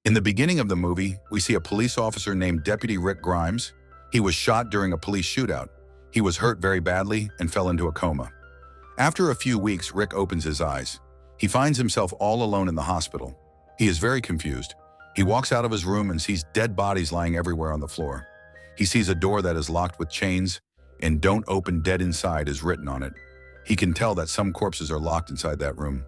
In the beginning of the movie, we see a police officer named Deputy Rick Grimes. He was shot during a police shootout. He was hurt very badly and fell into a coma. After a few weeks, Rick opens his eyes. He finds himself all alone in the hospital. He is very confused. He walks out of his room and sees dead bodies lying everywhere on the floor. He sees a door that is locked with chains, and "Don't open, dead inside" is written on it. He can tell that some corpses are locked inside that room.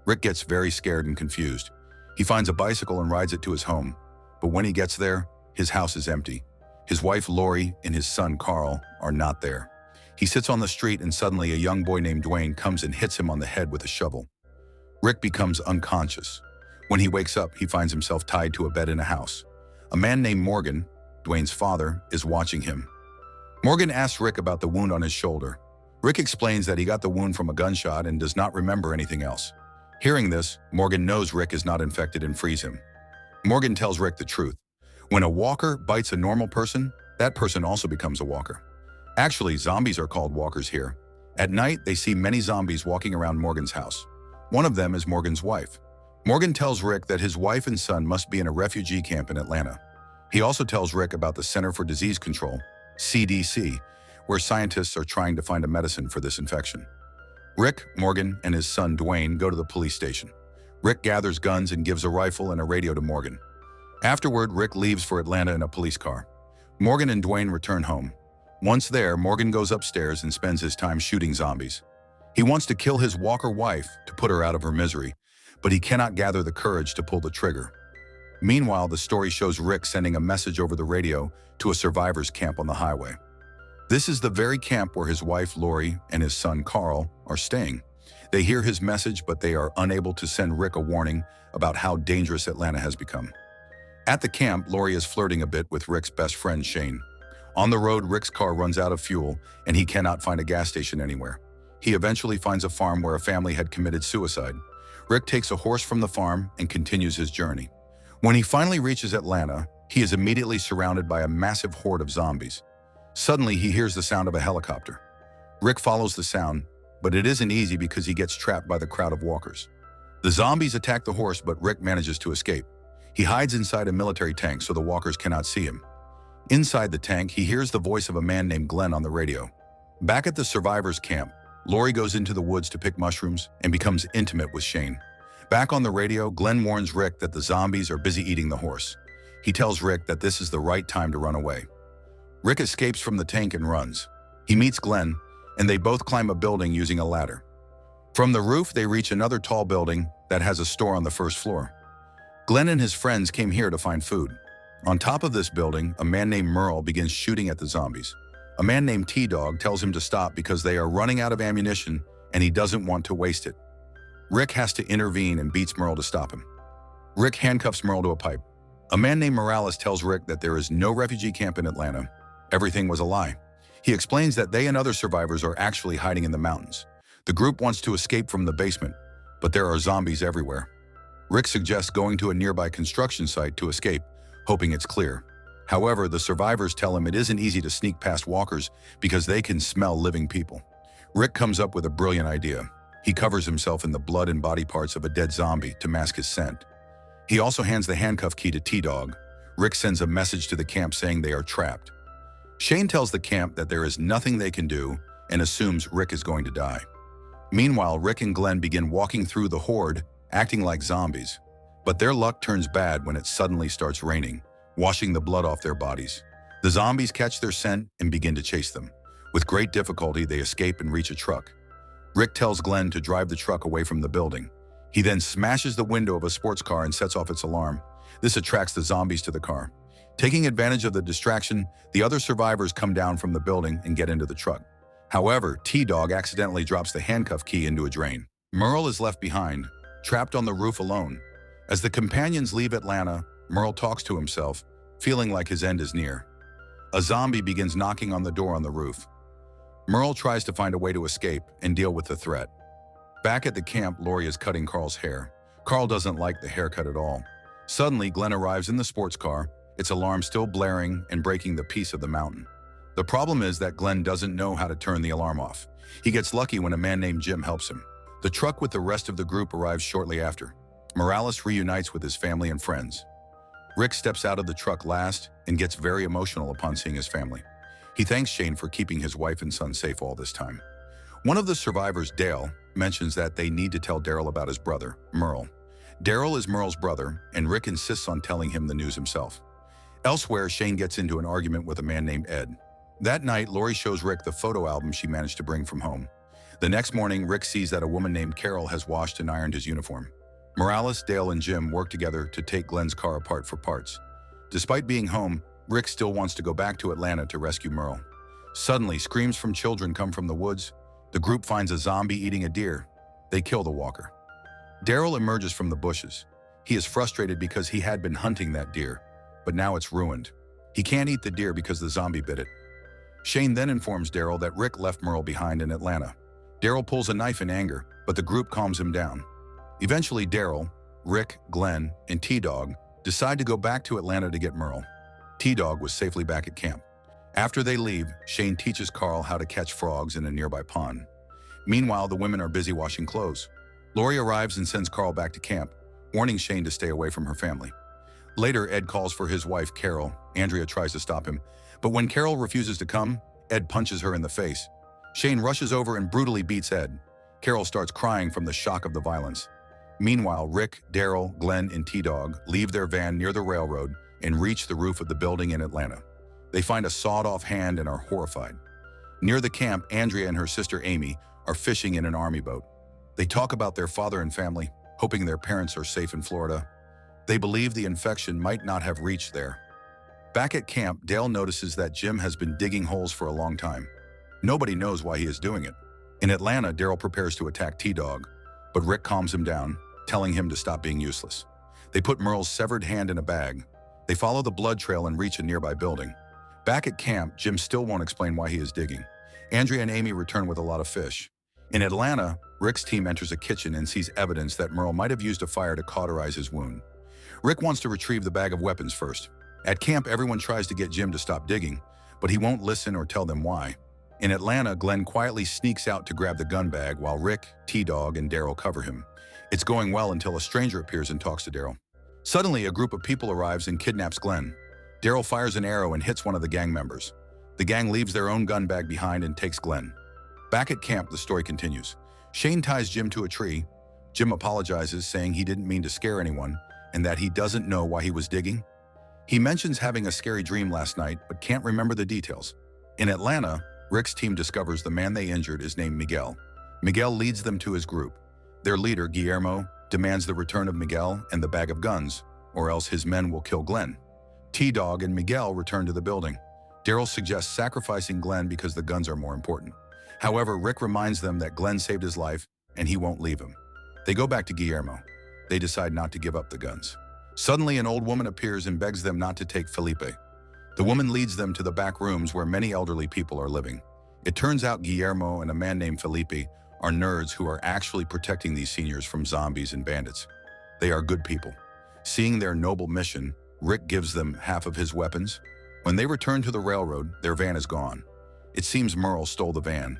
Rick gets very scared and confused. He finds a bicycle and rides it to his home. But when he gets there, his house is empty. His wife Lori and his son Carl are not there. He sits on the street and suddenly a young boy named Dwayne comes and hits him on the head with a shovel. Rick becomes unconscious. When he wakes up, he finds himself tied to a bed in a house. A man named Morgan, Dwayne's father, is watching him. Morgan asks Rick about the wound on his shoulder. Rick explains that he got the wound from a gunshot and does not remember anything else. Hearing this, Morgan knows Rick is not infected and frees him. Morgan tells Rick the truth. When a walker bites a normal person, that person also becomes a walker. Actually, zombies are called walkers here. At night, they see many zombies walking around Morgan's house. One of them is Morgan's wife. Morgan tells Rick that his wife and son must be in a refugee camp in Atlanta. He also tells Rick about the Center for Disease Control, CDC, where scientists are trying to find a medicine for this infection. Rick, Morgan, and his son Dwayne go to the police station. Rick gathers guns and gives a rifle and a radio to Morgan. Afterward, Rick leaves for Atlanta in a police car. Morgan and Dwayne return home. Once there, Morgan goes upstairs and spends his time shooting zombies. He wants to kill his walker wife to put her out of her misery, but he cannot gather the courage to pull the trigger. Meanwhile, the story shows Rick sending a message over the radio to a survivors camp on the highway. This is the very camp where his wife Lori and his son Carl are staying. They hear his message, but they are unable to send Rick a warning about how dangerous Atlanta has become. At the camp, Lori is flirting a bit with Rick's best friend Shane. On the road, Rick's car runs out of fuel and he cannot find a gas station anywhere. He eventually finds a farm where a family had committed suicide. Rick takes a horse from the farm and continues his journey. When he finally reaches Atlanta, he is immediately surrounded by a massive horde of zombies. Suddenly, he hears the sound of a helicopter. Rick follows the sound, but it isn't easy because he gets trapped by the crowd of walkers. The zombies attack the horse, but Rick manages to escape. He hides inside a military tank so the walkers cannot see him. Inside the tank, he hears the voice of a man named Glenn on the radio. Back at the survivors' camp, Lori goes into the woods to pick mushrooms and becomes intimate with Shane. Back on the radio, Glenn warns Rick that the zombies are busy eating the horse. He tells Rick that this is the right time to run away. Rick escapes from the tank and runs. He meets Glenn, and they both climb a building using a ladder. From the roof, they reach another tall building that has a store on the first floor. Glenn and his friends came here to find food. On top of this building, a man named Merle begins shooting at the zombies. A man named T-Dog tells him to stop because they are running out of ammunition and he doesn't want to waste it. Rick has to intervene and beats Merle to stop him. Rick handcuffs Merle to a pipe. A man named Morales tells Rick that there is no refugee camp in Atlanta. Everything was a lie. He explains that they and other survivors are actually hiding in the mountains. The group wants to escape from the basement, but there are zombies everywhere. Rick suggests going to a nearby construction site to escape, hoping it's clear. However, the survivors tell him it isn't easy to sneak past walkers because they can smell living people. Rick comes up with a brilliant idea. He covers himself in the blood and body parts of a dead zombie to mask his scent. He also hands the handcuff key to T-Dog. Rick sends a message to the camp saying they are trapped. Shane tells the camp that there is nothing they can do and assumes Rick is going to die. Meanwhile, Rick and Glenn begin walking through the horde, acting like zombies. But their luck turns bad when it suddenly starts raining, washing the blood off their bodies. The zombies catch their scent and begin to chase them. With great difficulty, they escape and reach a truck. Rick tells Glenn to drive the truck away from the building. He then smashes the window of a sports car and sets off its alarm. This attracts the zombies to the car. Taking advantage of the distraction, the other survivors come down from the building and get into the truck. However, T-Dog accidentally drops the handcuff key into a drain. Merle is left behind, trapped on the roof alone. As the companions leave Atlanta, Merle talks to himself, feeling like his end is near. A zombie begins knocking on the door on the roof. Merle tries to find a way to escape and deal with the threat. Back at the camp, Lori is cutting Carl's hair. Carl doesn't like the haircut at all. Suddenly, Glenn arrives in the sports car, its alarm still blaring and breaking the peace of the mountain. The problem is that Glenn doesn't know how to turn the alarm off. He gets lucky when a man named Jim helps him. The truck with the rest of the group arrives shortly after. Morales reunites with his family and friends. Rick steps out of the truck last and gets very emotional upon seeing his family. He thanks Shane for keeping his wife and son safe all this time. One of the survivors, Dale, mentions that they need to tell Daryl about his brother, Merle. Daryl is Merle's brother, and Rick insists on telling him the news himself. Elsewhere, Shane gets into an argument with a man named Ed. That night, Lori shows Rick the photo album she managed to bring from home. The next morning, Rick sees that a woman named Carol has washed and ironed his uniform. Morales, Dale, and Jim work together to take Glenn's car apart for parts. Despite being home, Rick still wants to go back to Atlanta to rescue Merle. Suddenly, screams from children come from the woods. The group finds a zombie eating a deer. They kill the walker. Daryl emerges from the bushes. He is frustrated because he had been hunting that deer, but now it's ruined. He can't eat the deer because the zombie bit it. Shane then informs Daryl that Rick left Merle behind in Atlanta. Daryl pulls a knife in anger, but the group calms him down. Eventually, Daryl, Rick, Glenn, and T-Dog decide to go back to Atlanta to get Merle. T-Dog was safely back at camp. After they leave, Shane teaches Carl how to catch frogs in a nearby pond. Meanwhile, the women are busy washing clothes. Lori arrives and sends Carl back to camp, warning Shane to stay away from her family. Later, Ed calls for his wife, Carol. Andrea tries to stop him, but when Carol refuses to come, Ed punches her in the face. Shane rushes over and brutally beats Ed. Carol starts crying from the shock of the violence. Meanwhile, Rick, Daryl, Glenn, and T-Dog leave their van near the railroad and reach the roof of the building in Atlanta. They find a sawed-off hand and are horrified. Near the camp, Andrea and her sister Amy are fishing in an army boat. They talk about their father and family, hoping their parents are safe in Florida. They believe the infection might not have reached there. Back at camp, Dale notices that Jim has been digging holes for a long time. Nobody knows why he is doing it. In Atlanta, Daryl prepares to attack T-Dog, but Rick calms him down, telling him to stop being useless. They put Merle's severed hand in a bag. They follow the blood trail and reach a nearby building. Back at camp, Jim still won't explain why he is digging. Andrea and Amy return with a lot of fish. In Atlanta, Rick's team enters a kitchen and sees evidence that Merle might have used a fire to cauterize his wound. Rick wants to retrieve the bag of weapons first. At camp, everyone tries to get Jim to stop digging, but he won't listen or tell them why. In Atlanta, Glenn quietly sneaks out to grab the gun bag while Rick, T-Dog, and Daryl cover him. It's going well until a stranger appears and talks to Daryl. Suddenly, a group of people arrives and kidnaps Glenn. Daryl fires an arrow and hits one of the gang members. The gang leaves their own gun bag behind and takes Glenn. Back at camp, the story continues. Shane ties Jim to a tree. Jim apologizes, saying he didn't mean to scare anyone and that he doesn't know why he was digging. He mentions having a scary dream last night, but can't remember the details. In Atlanta, Rick's team discovers the man they injured is named Miguel. Miguel leads them to his group. Their leader, Guillermo, demands the return of Miguel and the bag of guns, or else his men will kill Glenn. T-Dog and Miguel return to the building. Daryl suggests sacrificing Glenn because the guns are more important. However, Rick reminds them that Glenn saved his life and he won't leave him. They go back to Guillermo. They decide not to give up the guns. Suddenly, an old woman appears and begs them not to take Felipe. The woman leads them to the back rooms where many elderly people are living. It turns out Guillermo and a man named Felipe are nerds who are actually protecting these seniors from zombies and bandits. They are good people. Seeing their noble mission, Rick gives them half of his weapons. When they return to the railroad, their van is gone. It seems Merle stole the van.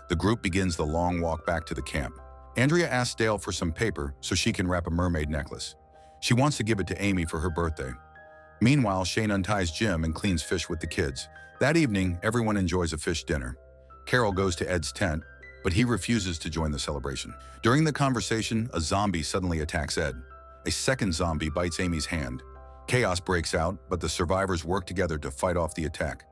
The group begins the long walk back to the camp. Andrea asks Dale for some paper so she can wrap a mermaid necklace. She wants to give it to Amy for her birthday. Meanwhile, Shane unties Jim and cleans fish with the kids. That evening, everyone enjoys a fish dinner. Carol goes to Ed's tent, but he refuses to join the celebration. During the conversation, a zombie suddenly attacks Ed. A second zombie bites Amy's hand. Chaos breaks out, but the survivors work together to fight off the attack.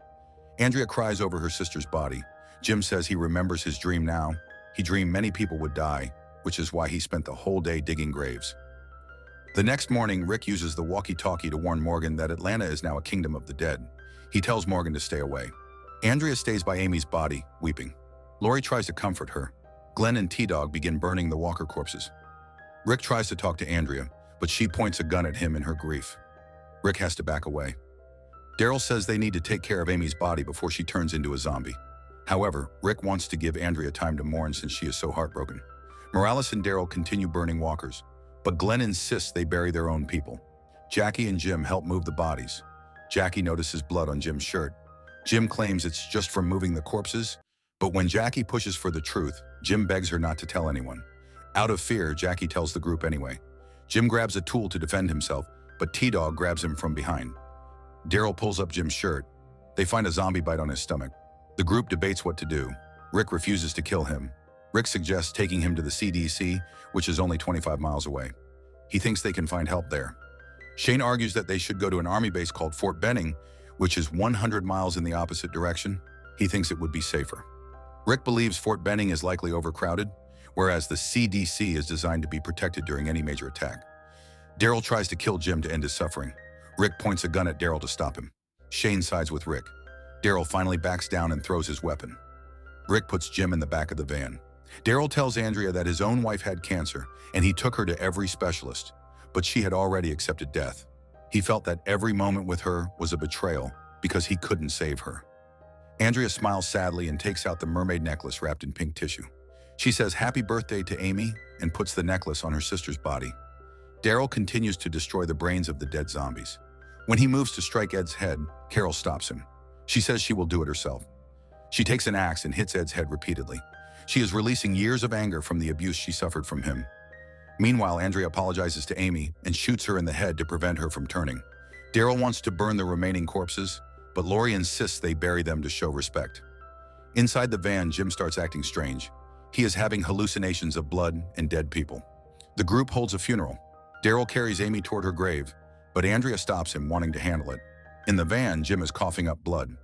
Andrea cries over her sister's body. Jim says he remembers his dream now. He dreamed many people would die, which is why he spent the whole day digging graves. The next morning, Rick uses the walkie-talkie to warn Morgan that Atlanta is now a kingdom of the dead. He tells Morgan to stay away. Andrea stays by Amy's body, weeping. Lori tries to comfort her. Glenn and T-Dog begin burning the walker corpses. Rick tries to talk to Andrea, but she points a gun at him in her grief. Rick has to back away. Daryl says they need to take care of Amy's body before she turns into a zombie. However, Rick wants to give Andrea time to mourn since she is so heartbroken. Morales and Daryl continue burning walkers, but Glenn insists they bury their own people. Jackie and Jim help move the bodies. Jackie notices blood on Jim's shirt. Jim claims it's just from moving the corpses, but when Jackie pushes for the truth, Jim begs her not to tell anyone. Out of fear, Jackie tells the group anyway. Jim grabs a tool to defend himself, but T-Dog grabs him from behind. Daryl pulls up Jim's shirt. They find a zombie bite on his stomach. The group debates what to do. Rick refuses to kill him. Rick suggests taking him to the CDC, which is only 25 miles away. He thinks they can find help there. Shane argues that they should go to an army base called Fort Benning, which is 100 miles in the opposite direction. He thinks it would be safer. Rick believes Fort Benning is likely overcrowded, whereas the CDC is designed to be protected during any major attack. Daryl tries to kill Jim to end his suffering. Rick points a gun at Daryl to stop him. Shane sides with Rick. Daryl finally backs down and throws his weapon. Rick puts Jim in the back of the van. Daryl tells Andrea that his own wife had cancer, and he took her to every specialist, but she had already accepted death. He felt that every moment with her was a betrayal because he couldn't save her. Andrea smiles sadly and takes out the mermaid necklace wrapped in pink tissue. She says happy birthday to Amy and puts the necklace on her sister's body. Daryl continues to destroy the brains of the dead zombies. When he moves to strike Ed's head, Carol stops him. She says she will do it herself. She takes an axe and hits Ed's head repeatedly. She is releasing years of anger from the abuse she suffered from him. Meanwhile, Andrea apologizes to Amy and shoots her in the head to prevent her from turning. Daryl wants to burn the remaining corpses, but Lori insists they bury them to show respect. Inside the van, Jim starts acting strange. He is having hallucinations of blood and dead people. The group holds a funeral. Daryl carries Amy toward her grave, but Andrea stops him, wanting to handle it. In the van, Jim is coughing up blood.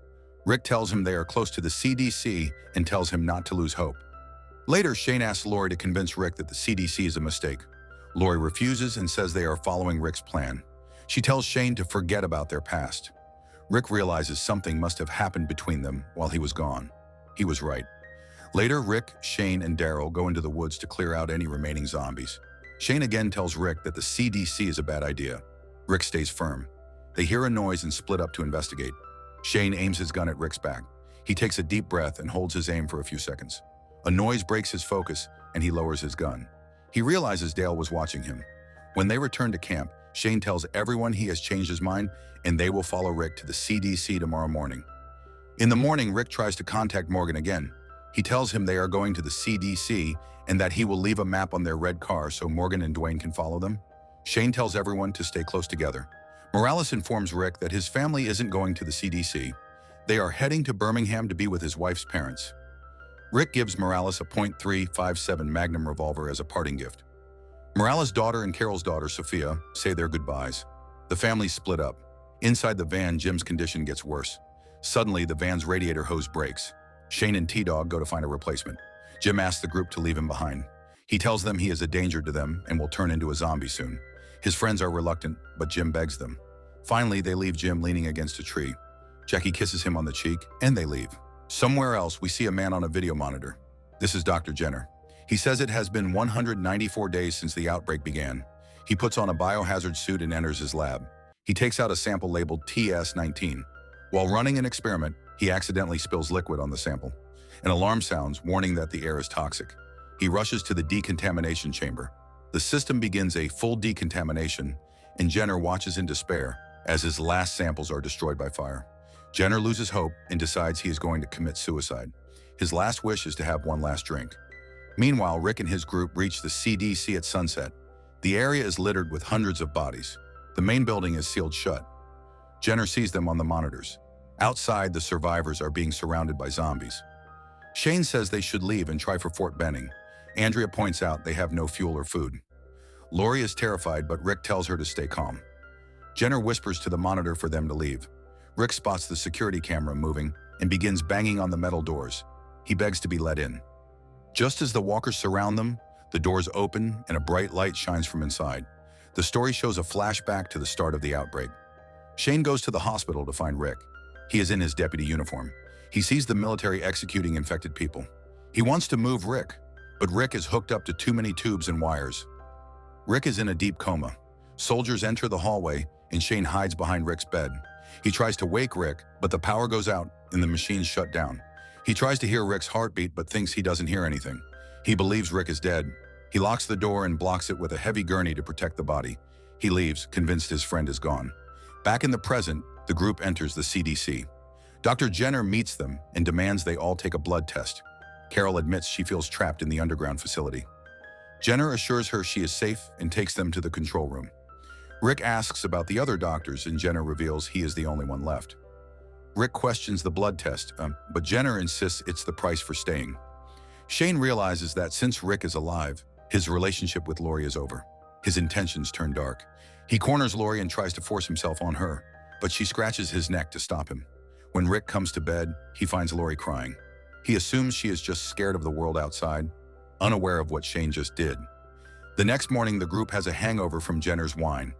Rick tells him they are close to the CDC and tells him not to lose hope. Later, Shane asks Lori to convince Rick that the CDC is a mistake. Lori refuses and says they are following Rick's plan. She tells Shane to forget about their past. Rick realizes something must have happened between them while he was gone. He was right. Later, Rick, Shane, and Daryl go into the woods to clear out any remaining zombies. Shane again tells Rick that the CDC is a bad idea. Rick stays firm. They hear a noise and split up to investigate. Shane aims his gun at Rick's back. He takes a deep breath and holds his aim for a few seconds. A noise breaks his focus, and he lowers his gun. He realizes Dale was watching him. When they return to camp, Shane tells everyone he has changed his mind, and they will follow Rick to the CDC tomorrow morning. In the morning, Rick tries to contact Morgan again. He tells him they are going to the CDC and that he will leave a map on their red car so Morgan and Dwayne can follow them. Shane tells everyone to stay close together. Morales informs Rick that his family isn't going to the CDC. They are heading to Birmingham to be with his wife's parents. Rick gives Morales a .357 Magnum revolver as a parting gift. Morales' daughter and Carol's daughter, Sophia, say their goodbyes. The family split up. Inside the van, Jim's condition gets worse. Suddenly, the van's radiator hose breaks. Shane and T-Dog go to find a replacement. Jim asks the group to leave him behind. He tells them he is a danger to them and will turn into a zombie soon. His friends are reluctant, but Jim begs them. Finally, they leave Jim leaning against a tree. Jackie kisses him on the cheek, and they leave. Somewhere else, we see a man on a video monitor. This is Dr. Jenner. He says it has been 194 days since the outbreak began. He puts on a biohazard suit and enters his lab. He takes out a sample labeled TS19. While running an experiment, he accidentally spills liquid on the sample. An alarm sounds, warning that the air is toxic. He rushes to the decontamination chamber. The system begins a full decontamination, and Jenner watches in despair as his last samples are destroyed by fire. Jenner loses hope and decides he is going to commit suicide. His last wish is to have one last drink. Meanwhile, Rick and his group reach the CDC at sunset. The area is littered with hundreds of bodies. The main building is sealed shut. Jenner sees them on the monitors. Outside, the survivors are being surrounded by zombies. Shane says they should leave and try for Fort Benning. Andrea points out they have no fuel or food. Lori is terrified, but Rick tells her to stay calm. Jenner whispers to the monitor for them to leave. Rick spots the security camera moving and begins banging on the metal doors. He begs to be let in. Just as the walkers surround them, the doors open and a bright light shines from inside. The story shows a flashback to the start of the outbreak. Shane goes to the hospital to find Rick. He is in his deputy uniform. He sees the military executing infected people. He wants to move Rick, but Rick is hooked up to too many tubes and wires. Rick is in a deep coma. Soldiers enter the hallway, and Shane hides behind Rick's bed. He tries to wake Rick, but the power goes out and the machines shut down. He tries to hear Rick's heartbeat, but thinks he doesn't hear anything. He believes Rick is dead. He locks the door and blocks it with a heavy gurney to protect the body. He leaves, convinced his friend is gone. Back in the present, the group enters the CDC. Dr. Jenner meets them and demands they all take a blood test. Carol admits she feels trapped in the underground facility. Jenner assures her she is safe and takes them to the control room. Rick asks about the other doctors and Jenner reveals he is the only one left. Rick questions the blood test, but Jenner insists it's the price for staying. Shane realizes that since Rick is alive, his relationship with Lori is over. His intentions turn dark. He corners Lori and tries to force himself on her, but she scratches his neck to stop him. When Rick comes to bed, he finds Lori crying. He assumes she is just scared of the world outside, unaware of what Shane just did. The next morning, the group has a hangover from Jenner's wine.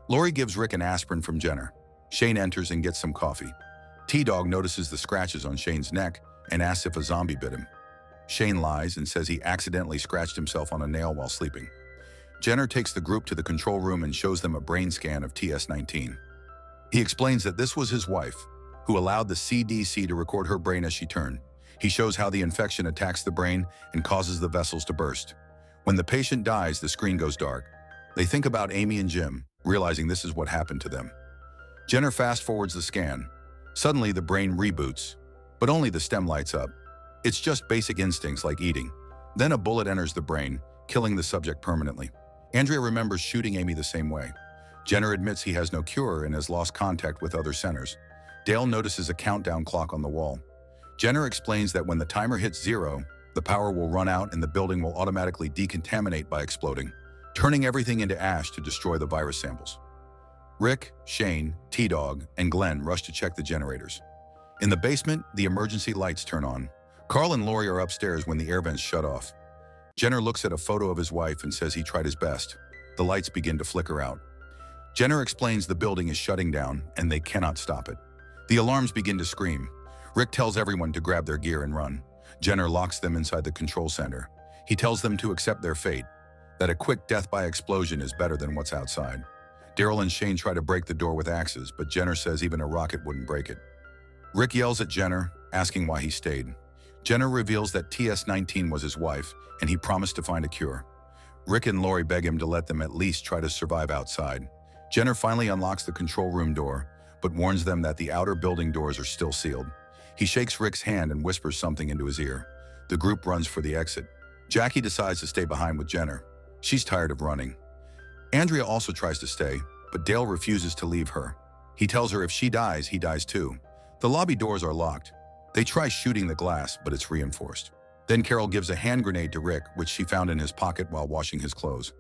Lori gives Rick an aspirin from Jenner. Shane enters and gets some coffee. T-Dog notices the scratches on Shane's neck and asks if a zombie bit him. Shane lies and says he accidentally scratched himself on a nail while sleeping. Jenner takes the group to the control room and shows them a brain scan of TS-19. He explains that this was his wife, who allowed the CDC to record her brain as she turned. He shows how the infection attacks the brain and causes the vessels to burst. When the patient dies, the screen goes dark. They think about Amy and Jim, realizing this is what happened to them. Jenner fast-forwards the scan. Suddenly, the brain reboots, but only the stem lights up. It's just basic instincts like eating. Then a bullet enters the brain, killing the subject permanently. Andrea remembers shooting Amy the same way. Jenner admits he has no cure and has lost contact with other centers. Dale notices a countdown clock on the wall. Jenner explains that when the timer hits 0, the power will run out and the building will automatically decontaminate by exploding, turning everything into ash to destroy the virus samples. Rick, Shane, T-Dog, and Glenn rush to check the generators. In the basement, the emergency lights turn on. Carl and Lori are upstairs when the air vents shut off. Jenner looks at a photo of his wife and says he tried his best. The lights begin to flicker out. Jenner explains the building is shutting down and they cannot stop it. The alarms begin to scream. Rick tells everyone to grab their gear and run. Jenner locks them inside the control center. He tells them to accept their fate, that a quick death by explosion is better than what's outside. Daryl and Shane try to break the door with axes, but Jenner says even a rocket wouldn't break it. Rick yells at Jenner, asking why he stayed. Jenner reveals that TS-19 was his wife, and he promised to find a cure. Rick and Lori beg him to let them at least try to survive outside. Jenner finally unlocks the control room door, but warns them that the outer building doors are still sealed. He shakes Rick's hand and whispers something into his ear. The group runs for the exit. Jackie decides to stay behind with Jenner. She's tired of running. Andrea also tries to stay, but Dale refuses to leave her. He tells her if she dies, he dies too. The lobby doors are locked. They try shooting the glass, but it's reinforced. Then Carol gives a hand grenade to Rick, which she found in his pocket while washing his clothes.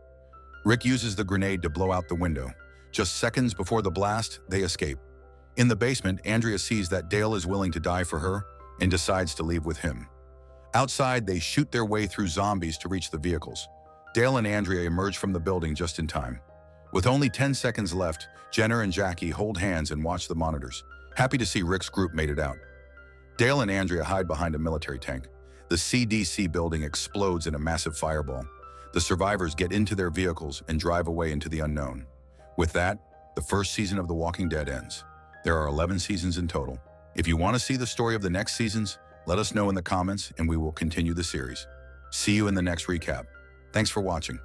Rick uses the grenade to blow out the window. Just seconds before the blast, they escape. In the basement, Andrea sees that Dale is willing to die for her and decides to leave with him. Outside, they shoot their way through zombies to reach the vehicles. Dale and Andrea emerge from the building just in time. With only 10 seconds left, Jenner and Jackie hold hands and watch the monitors, happy to see Rick's group made it out. Dale and Andrea hide behind a military tank. The CDC building explodes in a massive fireball. The survivors get into their vehicles and drive away into the unknown. With that, the first season of The Walking Dead ends. There are 11 seasons in total. If you want to see the story of the next seasons, let us know in the comments and we will continue the series. See you in the next recap. Thanks for watching.